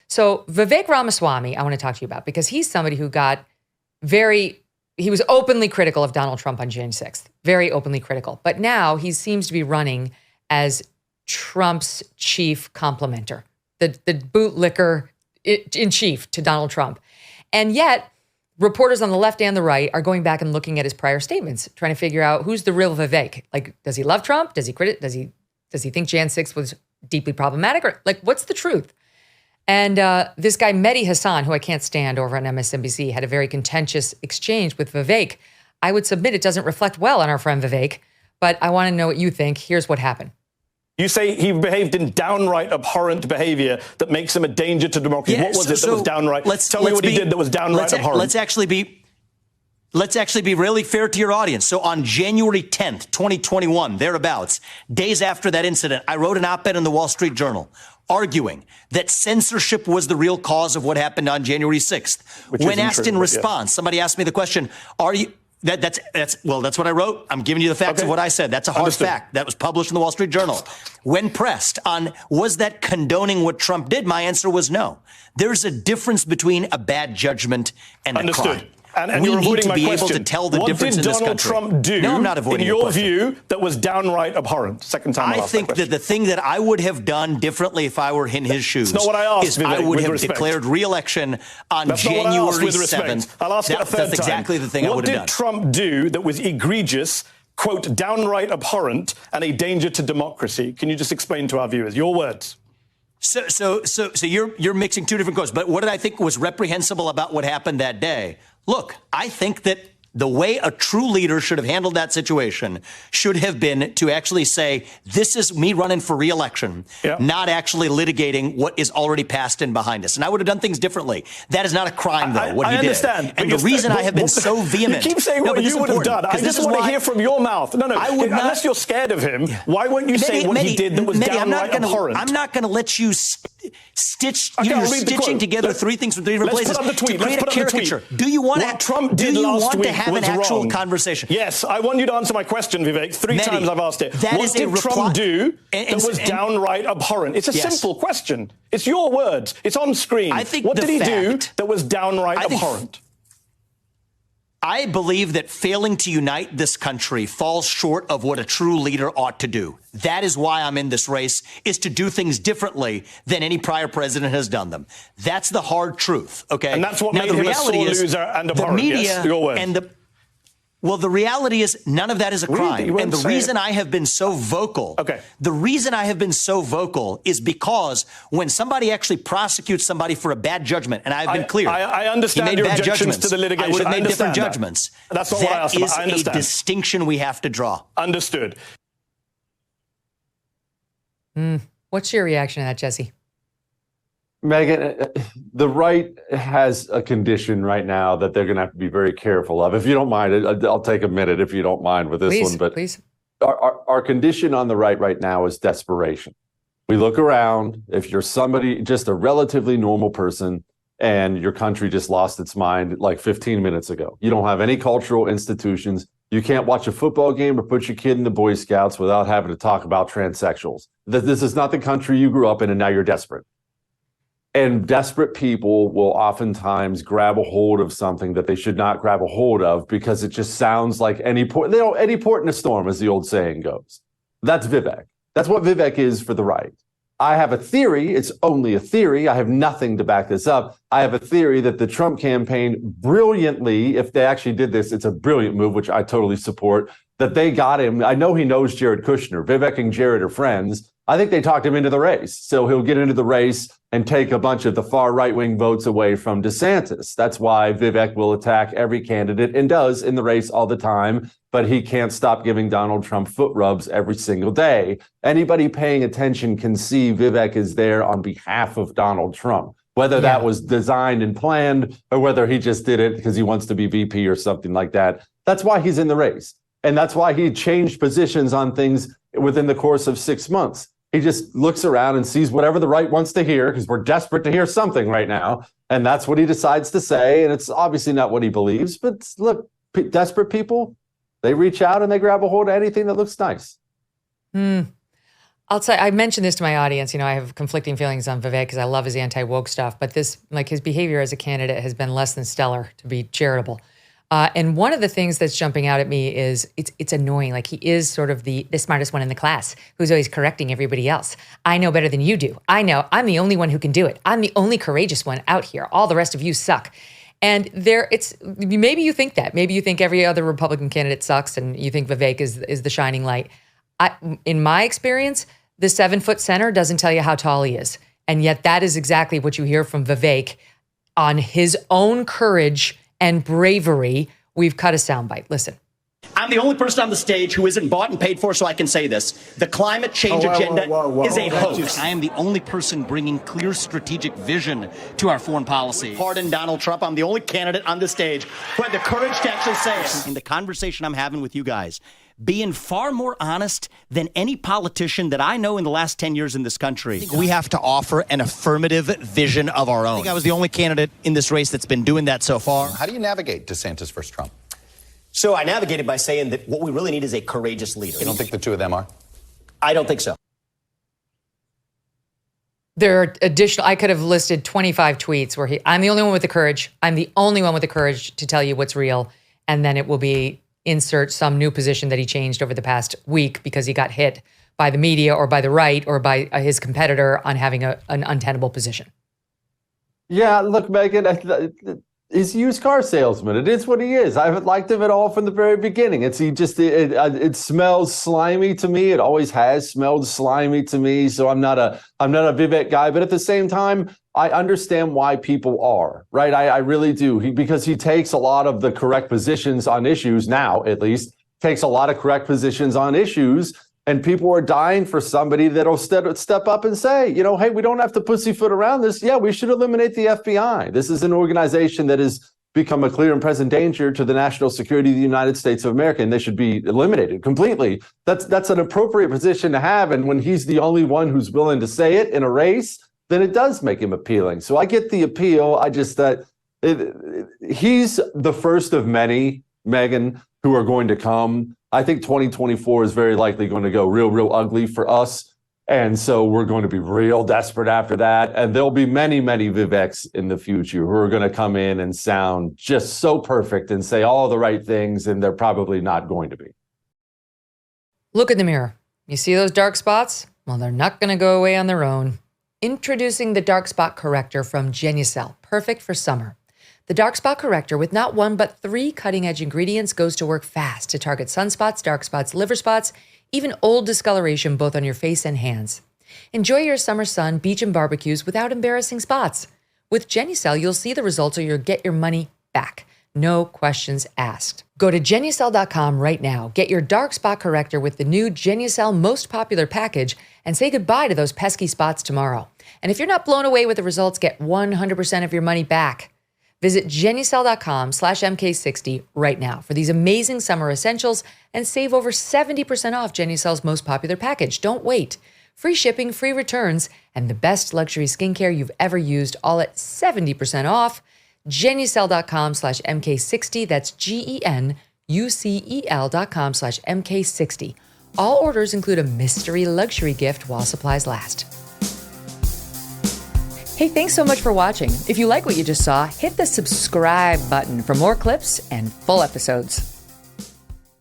So Vivek Ramaswamy, I want to talk to you about, because he's somebody who he was openly critical of Donald Trump on January 6th, very openly critical. But now he seems to be running as Trump's chief complimenter, the bootlicker in chief to Donald Trump. And yet reporters on the left and the right are going back and looking at his prior statements, trying to figure out who's the real Vivek. Like, does he love Trump? Does he does he think Jan 6 was deeply problematic? Or like, what's the truth? And this guy, Mehdi Hasan, who I can't stand, over on MSNBC, had a very contentious exchange with Vivek. I would submit it doesn't reflect well on our friend Vivek, but I want to know what you think. Here's what happened. You say he behaved in downright abhorrent behavior that makes him a danger to democracy. Yeah, what was it that was downright? Tell me what he did that was downright abhorrent. Let's actually be really fair to your audience. So on January 10th, 2021, thereabouts, days after that incident, I wrote an op-ed in the Wall Street Journal arguing that censorship was the real cause of what happened on January 6th. When asked in response, somebody asked me the question, are you... That's what I wrote. I'm giving you the facts of what I said. That's a hard fact. That was published in the Wall Street Journal. When pressed on, was that condoning what Trump did? My answer was no. There's a difference between a bad judgment and a crime. And we you're need to my be question. able to tell the difference in this country. What did Donald Trump do, no, I'm not avoiding in your question. view, that was downright abhorrent? Second time I think that the thing that I would have done differently if I were in his shoes not what I asked, is Vivek, I would have respect. declared re-election on That's January not what I asked, with 7th. I'll ask it a third time. That's exactly the thing I would have done. What did Trump do that was egregious, quote, downright abhorrent, and a danger to democracy? Can you just explain to our viewers? Your words. So you're mixing two different quotes. But what did I think was reprehensible about what happened that day? Look, I think that the way a true leader should have handled that situation should have been to actually say, this is me running for re-election, not actually litigating what is already passed and behind us. And I would have done things differently. That is not a crime, though, what he did. I understand. And the reason I have been so vehement. You keep saying what you would have done. I just want to hear from your mouth. No, I would not, unless you're scared of him, why won't you say what he did that was downright abhorrent? I'm not going to let you you're stitching together three things from three different places to create a caricature. Do you want to have an actual conversation? Yes, I want you to answer my question, Vivek. Three times I've asked it. What did Trump do that was downright abhorrent? It's a simple question. It's your words. It's on screen. What did he do that was downright abhorrent? I believe that failing to unite this country falls short of what a true leader ought to do. That is why I'm in this race, is to do things differently than any prior president has done them. That's the hard truth, okay? And that's what made him a sore loser and abhorrent. The media yes, your words. and well, the reality is none of that is a crime. And the reason I have been so vocal, is because when somebody actually prosecutes somebody for a bad judgment, and I've been clear, I understand your objections to the litigation. I would have made different judgments. That's not what I asked about. I understand. That is a distinction we have to draw. Understood. What's your reaction to that, Jesse? Megyn, the right has a condition right now that they're going to have to be very careful of. If you don't mind, I'll take a minute if you don't mind with this one. But please. Our condition on the right now is desperation. We look around. If you're somebody, just a relatively normal person, and your country just lost its mind like 15 minutes ago. You don't have any cultural institutions. You can't watch a football game or put your kid in the Boy Scouts without having to talk about transsexuals. This is not the country you grew up in, and now you're desperate. And desperate people will oftentimes grab a hold of something that they should not grab a hold of because it just sounds like any port in a storm, as the old saying goes. That's Vivek. That's what Vivek is for the right. I have a theory. It's only a theory. I have nothing to back this up. I have a theory that the Trump campaign brilliantly, if they actually did this, it's a brilliant move, which I totally support, that they got him. I know he knows Jared Kushner. Vivek and Jared are friends. I think they talked him into the race. So he'll get into the race and take a bunch of the far right-wing votes away from DeSantis. That's why Vivek will attack every candidate and does in the race all the time, but he can't stop giving Donald Trump foot rubs every single day. Anybody paying attention can see Vivek is there on behalf of Donald Trump, whether that was designed and planned or whether he just did it because he wants to be VP or something like that. That's why he's in the race. And that's why he changed positions on things within the course of 6 months. He just looks around and sees whatever the right wants to hear because we're desperate to hear something right now. And that's what he decides to say. And it's obviously not what he believes. But look, desperate people, they reach out and they grab a hold of anything that looks nice. I'll say, I mentioned this to my audience. I have conflicting feelings on Vivek because I love his anti-woke stuff, but this, his behavior as a candidate has been less than stellar, to be charitable. And one of the things that's jumping out at me is it's annoying. He is sort of the smartest one in the class who's always correcting everybody else. I know better than you do. I know I'm the only one who can do it. I'm the only courageous one out here. All the rest of you suck. And maybe you think that. Maybe you think every other Republican candidate sucks and you think Vivek is the shining light. In my experience, the 7-foot center doesn't tell you how tall he is. And yet that is exactly what you hear from Vivek on his own courage and bravery. We've cut a soundbite. Listen. I'm the only person on the stage who isn't bought and paid for, so I can say this. The climate change agenda is a hoax. I am the only person bringing clear strategic vision to our foreign policy. Pardon Donald Trump. I'm the only candidate on the stage who had the courage to actually say it. In the conversation I'm having with you guys, being far more honest than any politician that I know in the last 10 years in this country. We have to offer an affirmative vision of our own. I think I was the only candidate in this race that's been doing that so far. How do you navigate DeSantis versus Trump? So I navigated by saying that what we really need is a courageous leader. You don't think the two of them are? I don't think so. There are additional, I could have listed 25 tweets where I'm the only one with the courage. I'm the only one with the courage to tell you what's real. And then it will be insert some new position that he changed over the past week because he got hit by the media or by the right or by his competitor on having an untenable position. Yeah, look, Megyn, he's a used car salesman. It is what he is. I haven't liked him at all from the very beginning. It smells slimy to me. It always has smelled slimy to me. So I'm not a Vivek guy, but at the same time, I understand why people are, right? I really do. Because he takes a lot of the correct positions on issues now, at least, takes a lot of correct positions on issues. And people are dying for somebody that'll step up and say, hey, we don't have to pussyfoot around this. Yeah, we should eliminate the FBI. This is an organization that has become a clear and present danger to the national security of the United States of America, and they should be eliminated completely. That's an appropriate position to have. And when he's the only one who's willing to say it in a race, then it does make him appealing. So I get the appeal. I just he's the first of many, Megyn, who are going to come. I think 2024 is very likely going to go real ugly for us. And so we're going to be real desperate after that. And there'll be many, many Viveks in the future who are going to come in and sound just so perfect and say all the right things, and they're probably not going to be. Look in the mirror. You see those dark spots? Well, they're not going to go away on their own. Introducing the Dark Spot Corrector from Genucel, perfect for summer. The Dark Spot Corrector, with not one but 3 cutting-edge ingredients, goes to work fast to target sunspots, dark spots, liver spots, even old discoloration both on your face and hands. Enjoy your summer sun, beach, and barbecues without embarrassing spots. With Genucel, you'll see the results or you'll get your money back. No questions asked. Go to Genucel.com right now. Get your dark spot corrector with the new Genucel Most Popular package and say goodbye to those pesky spots tomorrow. And if you're not blown away with the results, get 100% of your money back. Visit Genucel.com/MK60 right now for these amazing summer essentials and save over 70% off Genucel's Most Popular package. Don't wait. Free shipping, free returns, and the best luxury skincare you've ever used, all at 70% off. Genucel.com/MK60. That's GENUCEL.com/MK60. All orders include a mystery luxury gift while supplies last. Hey, thanks so much for watching. If you like what you just saw, hit the subscribe button for more clips and full episodes.